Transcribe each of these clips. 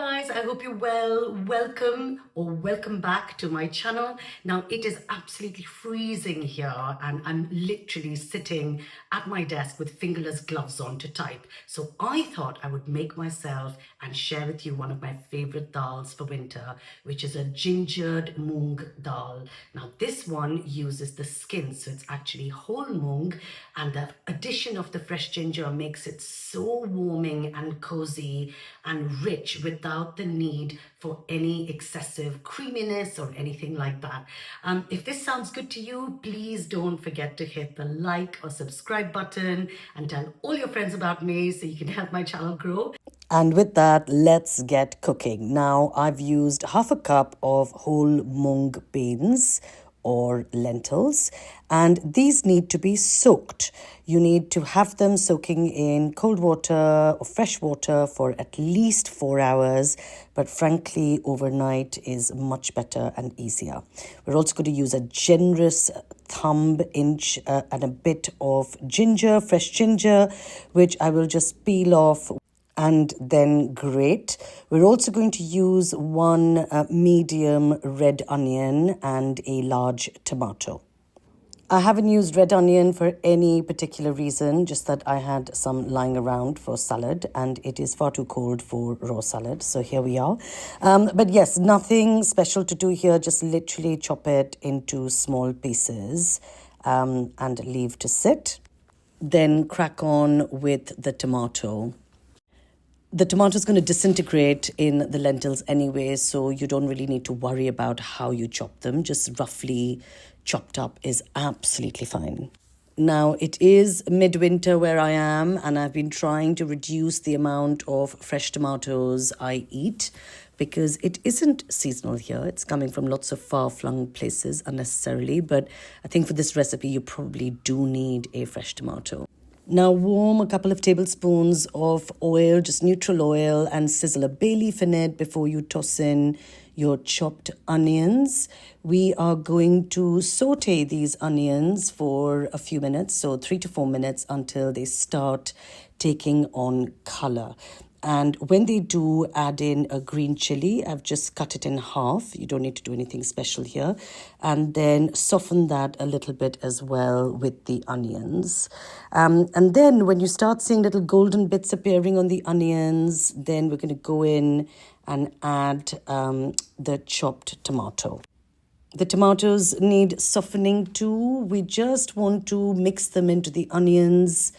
guys, I hope you're well. Welcome back to my channel. Now it is absolutely freezing here and I'm literally sitting at my desk with fingerless gloves on to type. So I thought I would make myself and share with you one of my favorite dals for winter, which is a gingered mung dal. Now this one uses the skin, so it's actually whole mung, and the addition of the fresh ginger makes it so warming and cozy and rich without the need for any excessive creaminess or anything like that. If this sounds good to you, please don't forget to hit the like or subscribe button and tell all your friends about me so you can help my channel grow. And with that, let's get cooking. Now, I've used half a cup of whole mung beans or lentils, and these need to be soaked. You need to have them soaking in cold water or fresh water for at least 4 hours, but frankly, overnight is much better and easier. We're also going to use a generous thumb inch and a bit of ginger, fresh ginger, which I will just peel off and then grate. We're also going to use one medium red onion and a large tomato. I haven't used red onion for any particular reason, just that I had some lying around for salad and it is far too cold for raw salad. So here we are. But yes, nothing special to do here. Just literally chop it into small pieces and leave to sit. Then crack on with the tomato. The tomato is going to disintegrate in the lentils anyway, so you don't really need to worry about how you chop them. Just roughly chopped up is absolutely fine. Now, it is midwinter where I am, and I've been trying to reduce the amount of fresh tomatoes I eat because it isn't seasonal here. It's coming from lots of far-flung places unnecessarily, but I think for this recipe, you probably do need a fresh tomato. Now warm a couple of tablespoons of oil, just neutral oil, and sizzle a bay leaf in it before you toss in your chopped onions. We are going to saute these onions for a few minutes, so 3 to 4 minutes until they start taking on color. And when they do, add in a green chili. I've just cut it in half. You don't need to do anything special here. And then soften that a little bit as well with the onions. And then when you start seeing little golden bits appearing on the onions, then we're going to go in and add the chopped tomato. The tomatoes need softening too. We just want to mix them into the onions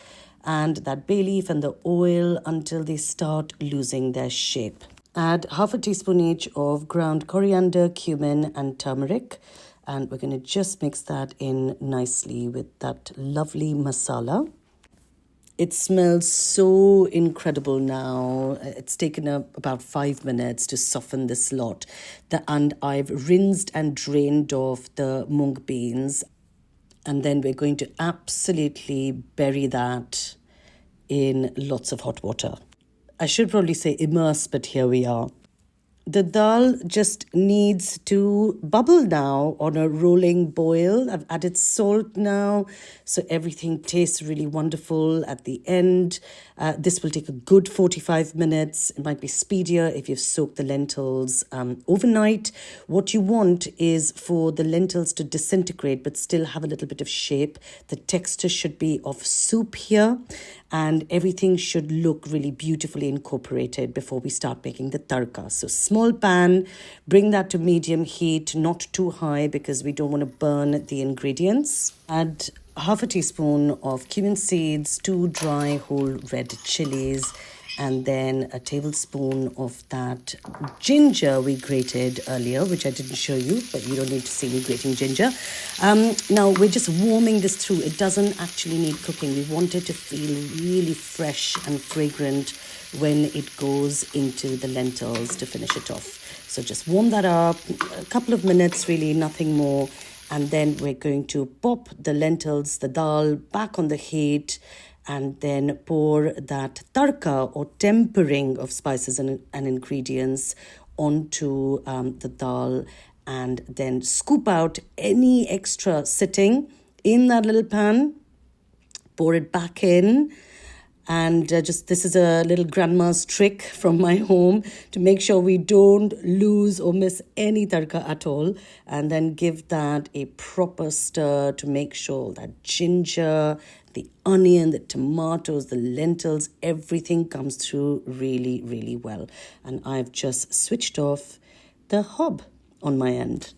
and that bay leaf and the oil until they start losing their shape. Add half a teaspoon each of ground coriander, cumin, and turmeric. And we're going to just mix that in nicely with that lovely masala. It smells so incredible now. It's taken about 5 minutes to soften this lot. And I've rinsed and drained off the mung beans. And then we're going to absolutely bury that in lots of hot water. I should probably say immerse, but here we are. The dal just needs to bubble now on a rolling boil. I've added salt now, so everything tastes really wonderful at the end. This will take a good 45 minutes. It might be speedier if you've soaked the lentils overnight. What you want is for the lentils to disintegrate but still have a little bit of shape. The texture should be of soup here, and everything should look really beautifully incorporated before we start making the tarka. So small pan, bring that to medium heat, not too high because we don't want to burn the ingredients. Add half a teaspoon of cumin seeds, 2 dry whole red chilies, and then a tablespoon of that ginger we grated earlier, which I didn't show you, but you don't need to see me grating ginger. Now we're just warming this through. It doesn't actually need cooking. We want it to feel really fresh and fragrant when it goes into the lentils to finish it off. So just warm that up, a couple of minutes really, nothing more. And then we're going to pop the lentils, the dal, back on the heat, and then pour that tarka or tempering of spices and ingredients onto the dal, and then scoop out any extra sitting in that little pan, pour it back in, And just this is a little grandma's trick from my home to make sure we don't lose or miss any tarka at all. And then give that a proper stir to make sure that ginger, the onion, the tomatoes, the lentils, everything comes through really, really well. And I've just switched off the hob on my end.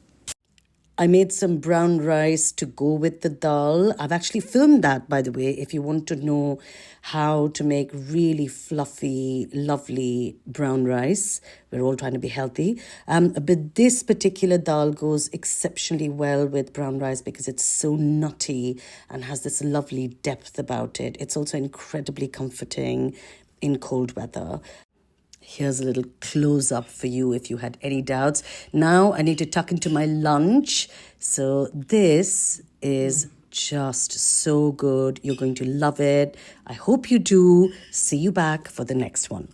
I made some brown rice to go with the dal. I've actually filmed that, by the way, if you want to know how to make really fluffy, lovely brown rice. We're all trying to be healthy. But this particular dal goes exceptionally well with brown rice because it's so nutty and has this lovely depth about it. It's also incredibly comforting in cold weather. Here's a little close up for you if you had any doubts. Now I need to tuck into my lunch. So this is just so good. You're going to love it. I hope you do. See you back for the next one.